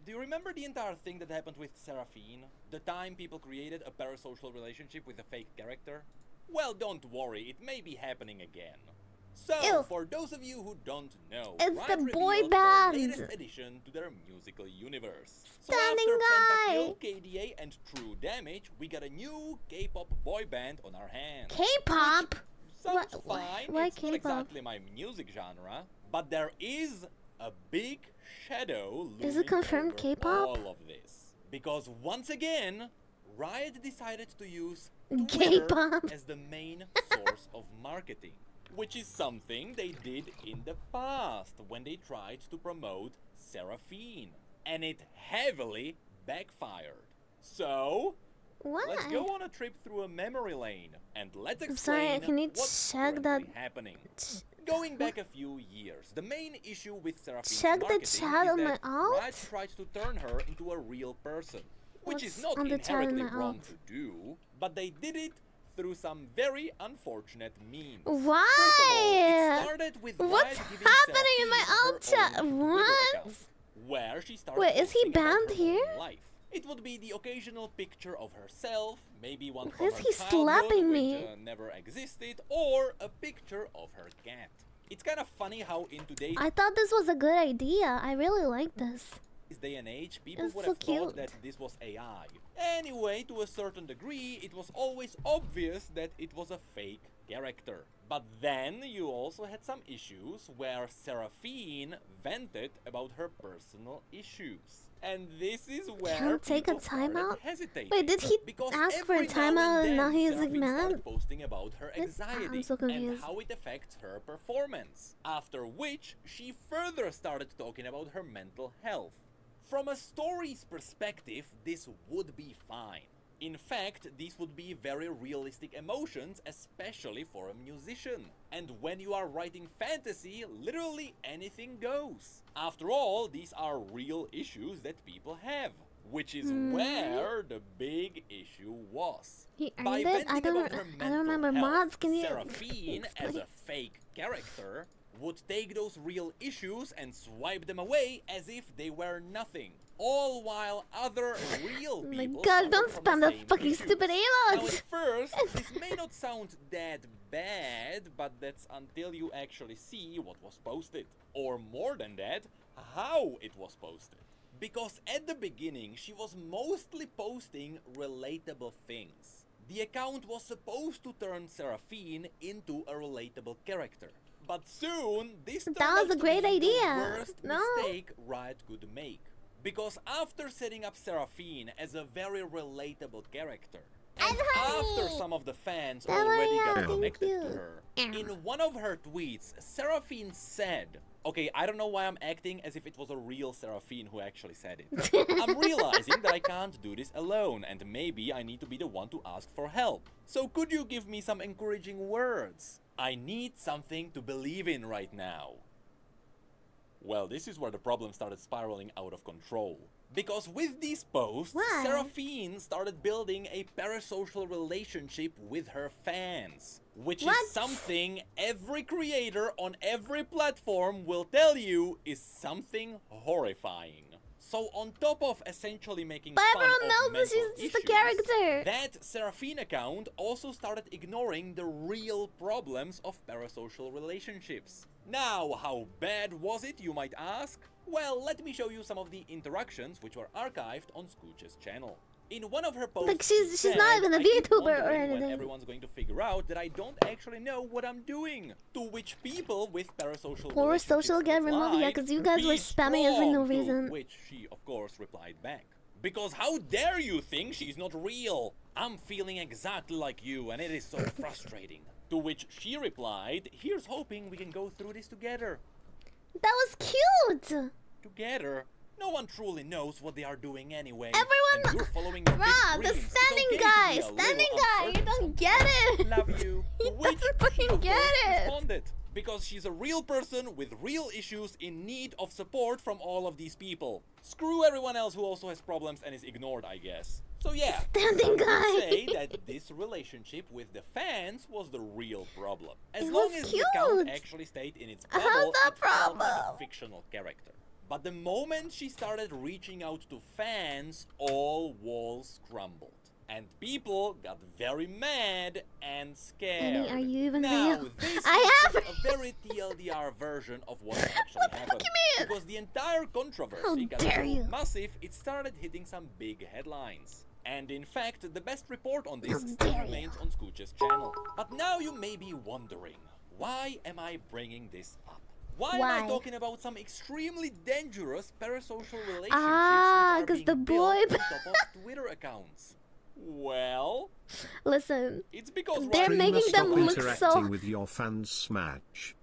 Do you remember the entire thing that happened with Seraphine? The time people created a parasocial relationship with a fake character? Well, don't worry, it may be happening again. So, Ew. for those of you who don't know, It's Riot the boy revealed band. the latest addition to their musical universe. Standing so after guy. Pentakill, KDA, and True Damage, we got a new K-pop boy band on our hands. K-pop? Sounds Why fine, K-pop? it's not exactly my music genre, but there is a big shadow looming Is it confirmed over K-pop? all of this. Because once again, Riot decided to use Twitter K-pop. as the main source of marketing, which is something they did in the past when they tried to promote Seraphine, and it heavily backfired. So, Why? let's go on a trip through a memory lane and let's I'm sorry, explain can you what's check currently that- happening. Going back a few years, the main issue with Seraphine's Check the marketing chat is on my that alt? Riot tried to turn her into a real person, which is What's not on the chat on inherently my wrong alt? to do, but they did it through some very unfortunate memes. Why? First of all, it started with What's Riot giving happening in my Seraphine alt her chat? own Twitter What? account, where she started Wait, is he posting about banned her here? own life. It would be the occasional picture of herself, maybe one Why from is her he childhood, slapping which me? never existed, or a picture of her cat. It's kind of funny how in today's I thought this was a good idea. I really like this. day and age, people It's would so have thought cute. that this was AI. Anyway, to a certain degree, it was always obvious that it was a fake character. But then you also had some issues where Seraphine vented about her personal issues. And this is where Can't take a people started timeout? hesitating. Wait, did he Because ask for a every now timeout and then, now he's Seraphine mad? started posting about her I'm anxiety so and confused. how it affects her performance. After which, she further started talking about her mental health. From a story's perspective, this would be fine. In fact, these would be very realistic emotions, especially for a musician. And when you are writing fantasy, literally anything goes. After all, these are real issues that people have. Which is where the big issue was. He By earned it? venting I don't about her re- I mental don't remember health, mods. Can you Seraphine, as explain? a fake character, would take those real issues and swipe them away as if they were nothing. All while other real Oh my people god, suffer don't from spam the the same fucking issues. stupid Now, emotes! at first, this may not sound that bad, but that's until you actually see what was posted. Or more than that, how it was posted. Because at the beginning, she was mostly posting relatable things. The account was supposed to turn Seraphine into a relatable character. But soon, this turned That was out a to great be idea. the worst No. mistake Riot could make. Because after setting up Seraphine as a very relatable character, and after some of the fans already got thank connected you. to her, in one of her tweets, Seraphine said, okay, I don't know why I'm acting as if it was a real Seraphine who actually said it. I'm realizing that I can't do this alone, and maybe I need to be the one to ask for help. So could you give me some encouraging words? I need something to believe in right now. Well, this is where the problem started spiraling out of control. Because with these posts, Why? Seraphine started building a parasocial relationship with her fans. Which What? is something every creator on every platform will tell you is something horrifying. So on top of essentially making But fun everyone of knows that mental she's just a issues, character. that Seraphine account also started ignoring the real problems of parasocial relationships. Now, how bad was it, you might ask? Well, let me show you some of the interactions which were archived on Scooch's channel. In one of her posts, Like, she's she not said, even a "I keep VTuber or wondering when anything." everyone's going to figure out that I don't actually know what I'm doing." To which people with parasocial Poor relationships social get removed, yeah, replied, 'cause you guys were "Be spamming her for no strong," to reason. which she, of course, replied back. Because how dare you think she's not real? I'm feeling exactly like you, and it is so frustrating. To which she replied, "Here's hoping we can go through this together." That was cute! Together? No one truly knows what they are doing anyway. Everyone- and you're following your big Bruh, the dreams. It's standing okay to guy! be a little Standing guy! You uncertain don't get it! Love you. He To which doesn't she, fucking of get course, it. responded. Because she's a real person with real issues in need of support from all of these people. Screw everyone else who also has problems and is ignored, I guess. So yeah, Standing some would guy. say that this relationship with the fans was the real problem. As It long was as the account cute. actually stayed in its How's bubble, that it felt like a problem? fictional character. But the moment she started reaching out to fans, all walls crumbled. And people got very mad and scared. Annie, are you even now, real? this I is am a very TLDR version of what actually happened. man. Because the entire controversy How got dare so you. massive, it started hitting some big headlines. And in fact, the best report on this How still dare remains on Scooch's channel. But now you may be wondering, why am I bringing this up? Why am I Why? talking about some extremely dangerous parasocial relationships Ah, which are 'cause being the built boy- on top of Twitter accounts? Well, Listen, it's because They're right making now them Stop look interacting so- with your fans, Smash.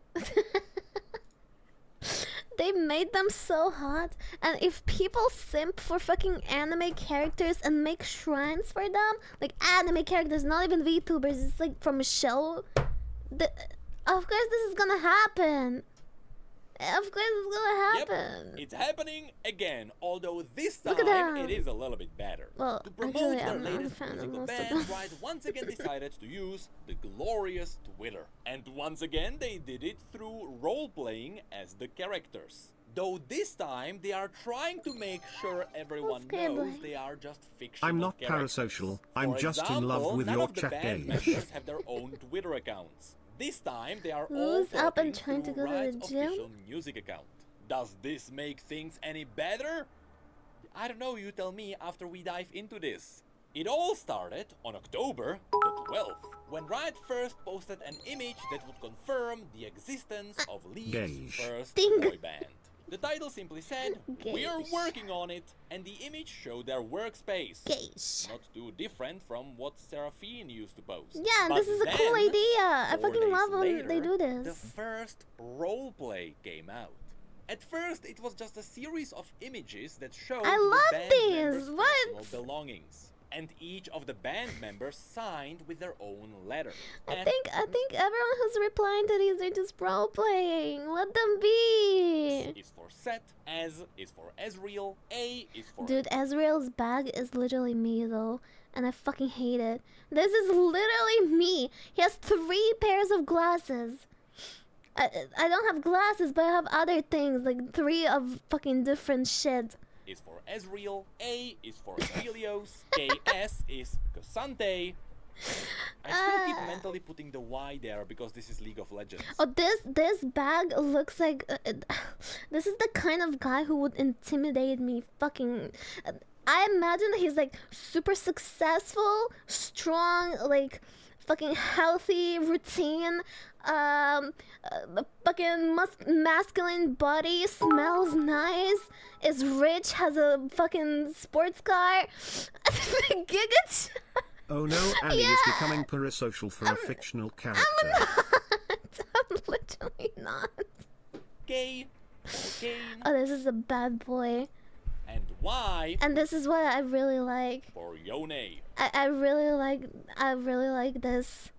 they made them so hot, and if people simp for fucking anime characters and make shrines for them, like anime characters, not even VTubers, it's like from a show, of course this is gonna happen. Of course it's gonna Yep, happen. it's happening again, although this Look at time them. it is a little bit better. Well, To promote actually, their I'm not a latest fan of musical most of band, them. Riot once again decided to use the glorious Twitter. And once again they did it through role-playing as the characters. Though this time they are trying to make sure everyone Okay, knows boy. they are just fictional I'm not characters. parasocial, I'm For just in love example, with none your of the chat band gauge. members have their own Twitter accounts. This time they are all Who's up and talking trying to through go to the Riot's gym? official music account. Does this make things any better? I don't know, you tell me after we dive into this. It all started on October the 12th, when Riot first posted an image that would confirm the existence of League's Gauge. first Ding. boy band. The title simply said, "We are Gauge. working on it," and the image showed their workspace. Gauge. Not too different from what Seraphine used to post. Yeah, But this is a cool then, idea. I 4 fucking days love when they later, do The this. first roleplay came out. At first, it was just a series of images that showed I the love band these, members' what? personal belongings, and each of the band members signed with their own letter. I And think everyone who's replying to these are just role playing. Let them be. is for Set, S is for Ezreal, A is for Dude, Ezreal's bag is literally me though, and I fucking hate it. This is literally me. He has 3 pairs of glasses. I don't have glasses, but I have other things, like 3 of fucking different shit. is for Ezreal, A is for Helios, KS is Cassante. I still keep mentally putting the Y there because this is League of Legends. Oh, this bag looks like this is the kind of guy who would intimidate me. Fucking, I imagine he's like super successful, strong, like fucking healthy routine. The fucking masculine body, smells nice, is rich, has a fucking sports car. Giga. Oh no, Annie is becoming parasocial for a fictional character. I'm literally not. K for Kane, Oh, this is a bad boy. and Y And this is what I really like. for Yone. I really like this.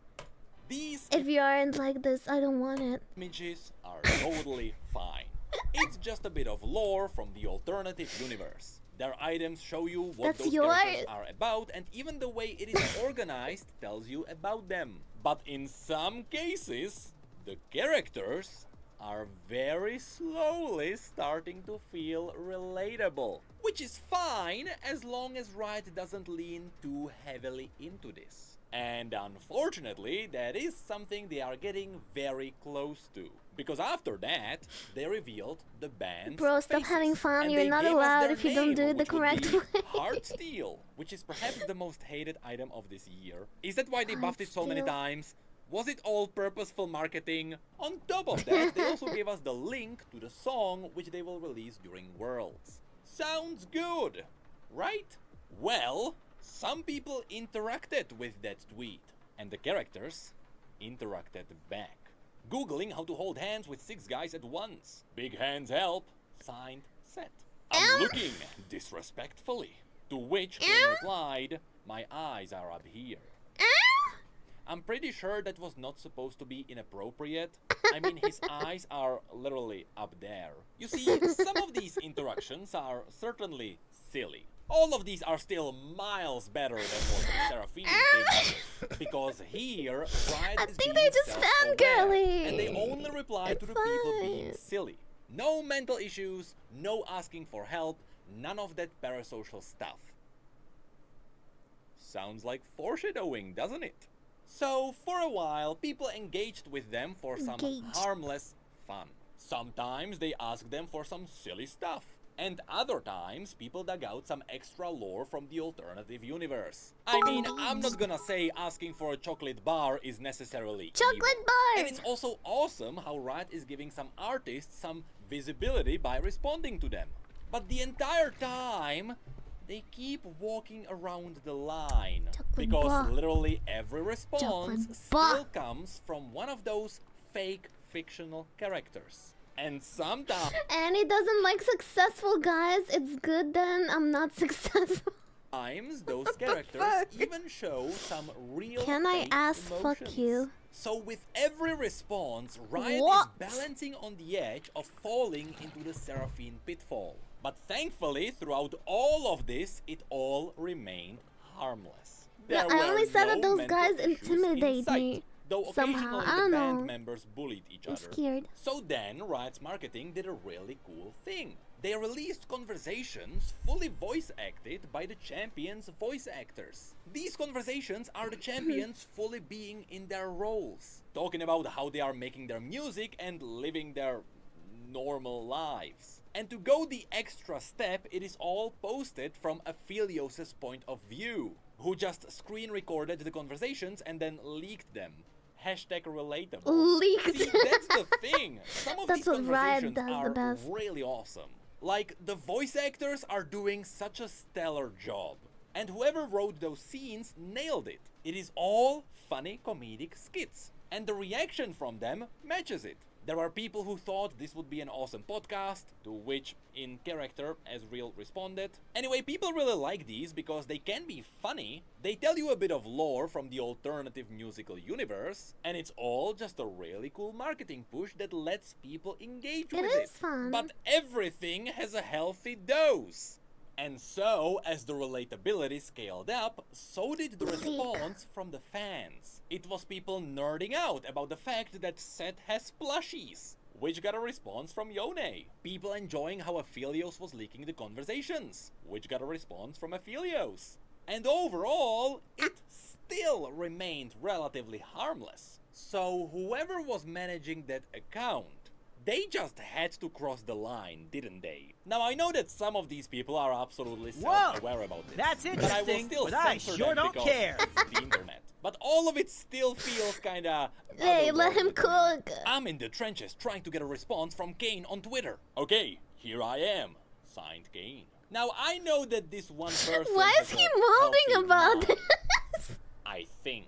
These If you aren't like this, I don't want it. images are totally fine. It's just a bit of lore from the alternative universe. Their items show you what That's those yours. characters are about, and even the way it is organized tells you about them. But in some cases, the characters are very slowly starting to feel relatable. Which is fine as long as Riot doesn't lean too heavily into this. And unfortunately, that is something they are getting very close to. Because after that, they revealed the band's Bro, stop faces, having fun. and You're they not gave us allowed their if you don't name, do it the which would correct be way. Heartsteel, which is perhaps the most hated item of this year. Is that why they buffed it so many Heartsteel. times? Was it all purposeful marketing? On top of that, they also gave us the link to the song which they will release during Worlds. Sounds good, right? Well, some people interacted with that tweet, and the characters interacted back. Googling how to hold hands with 6 guys at once. Big hands help. Signed, Set. I'm looking disrespectfully. To which Kane replied, "My eyes are up here." I'm pretty sure that was not supposed to be inappropriate. I mean, his eyes are literally up there. You see, some of these interactions are certainly silly. All of these are still miles better than what Seraphine did. Because here, Riot I is think being they're just self-aware, fangirling. and they only reply to the people being fine. silly. No mental issues, no asking for help, none of that parasocial stuff. Sounds like foreshadowing, doesn't it? So, for a while, people engaged with them for some harmless fun. Sometimes they asked them for some silly stuff. And other times, people dug out some extra lore from the alternative universe. I mean, I'm not gonna say asking for a chocolate bar is necessarily Chocolate evil. bar! And it's also awesome how Riot is giving some artists some visibility by responding to them. But the entire time, they keep walking around the line. Chocolate Because bar. literally every response Chocolate still bar. comes from one of those fake fictional characters. And sometimes Annie doesn't like successful guys. It's good then I'm not successful. those characters fuck? even show some real Can I fake ask fuck emotions. you? So with every response, Riot What? is balancing on the edge of falling into the Seraphine pitfall. But thankfully, throughout all of this, it all remained harmless. Yeah, There I only were said that no those mental guys issues in intimidate sight, me though somehow. occasionally I the don't band know. members bullied each I'm other. scared. So then, Riot's marketing did a really cool thing. They released conversations fully voice acted by the champions' voice actors. These conversations are the champions fully being in their roles, talking about how they are making their music and living their normal lives. And to go the extra step, it is all posted from Aphelios' point of view, who just screen recorded the conversations and then leaked them. Hashtag relatable. Leaked. See, that's the thing. Some of That's these what Riot conversations does the are best. really awesome. Like, the voice actors are doing such a stellar job. And whoever wrote those scenes nailed it. It is all funny comedic skits. And the reaction from them matches it. There are people who thought this would be an awesome podcast, to which, in character, Ezreal responded. Anyway, people really like these because they can be funny, they tell you a bit of lore from the alternative musical universe, and it's all just a really cool marketing push that lets people engage It with is it. fun. But everything has a healthy dose. And so, as the relatability scaled up, so did the response from the fans. It was people nerding out about the fact that Seth has plushies, which got a response from Yone. People enjoying how Aphelios was leaking the conversations, which got a response from Aphelios. And overall, it still remained relatively harmless. So whoever was managing that account, they just had to cross the line, didn't they? Now I know that some of these people are absolutely self-aware about this. That's but I will interesting, still but I censor sure them don't because care. it's the internet. But all of it still feels kinda... Hey, let him otherworldly to me. cook. I'm in the trenches trying to get a response from Kane on Twitter. Okay, here I am. Signed Kane. Now I know that this one person Why is has he a molding healthy about mind, this? I think.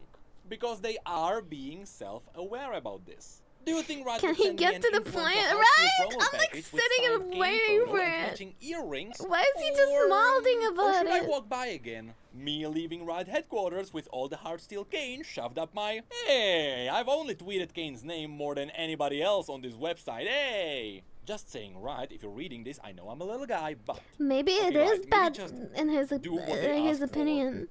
Because they are being self-aware about this. Do you think Riot Can would he send me get an to the influencer point? hardstyle Right? promo I'm, like, package with sitting and signed Kane waiting photo for and it. matching earrings? Why is he just Or- molding Or about should I it? walk by again? Me leaving Riot headquarters with all the Heartsteel Kane shoved up my... Hey, I've only tweeted Kane's name more than anybody else on this website, hey! Just saying, Riot, if you're reading this, I know I'm a little guy, but... Maybe it Okay, is right, maybe bad just in his do what they his asked opinion.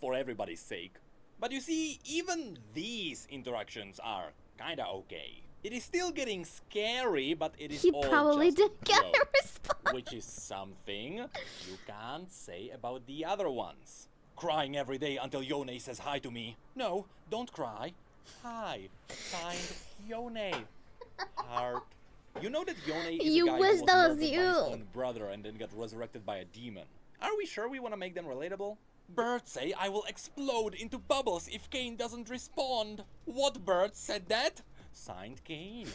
for everybody's sake. But you see, even these interactions are kinda okay. It is still getting scary, but it is He all probably just didn't get a jokes, response. which is something you can't say about the other ones. Crying every day until Yone says hi to me. No, don't cry. Hi. Signed, Yone. Heart. You know that Yone is You a guy wish who was that was murdered by his you. own brother and then got resurrected by a demon. Are we sure we want to make them relatable? Birds say I will explode into bubbles if Kane doesn't respond. What bird said that? Signed Kane.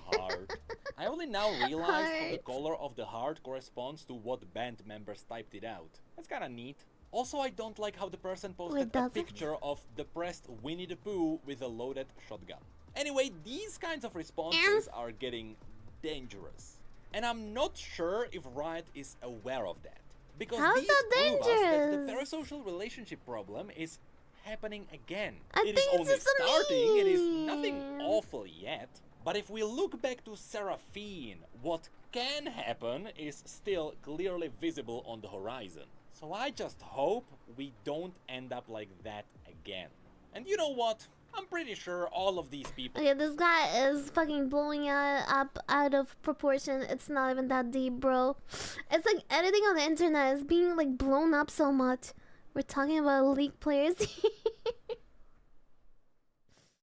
Heart. I only now realized how the Heart. color of the heart corresponds to what band members typed it out. That's kinda neat. Also, I don't like how the person posted a does it? picture of depressed Winnie the Pooh with a loaded shotgun. Anyway, these kinds of responses are getting dangerous. And I'm not sure if Riot is aware of that. Because How's these that prove us that the dangerous? parasocial relationship problem is happening again. I It is think it's only just a starting, it is nothing meme. awful yet. But if we look back to Seraphine, what can happen is still clearly visible on the horizon. So I just hope we don't end up like that again. And you know what? I'm pretty sure all of these people Okay, this guy is fucking blowing up out of proportion. It's not even that deep, bro. It's like anything on the internet is being like blown up so much. We're talking about league players.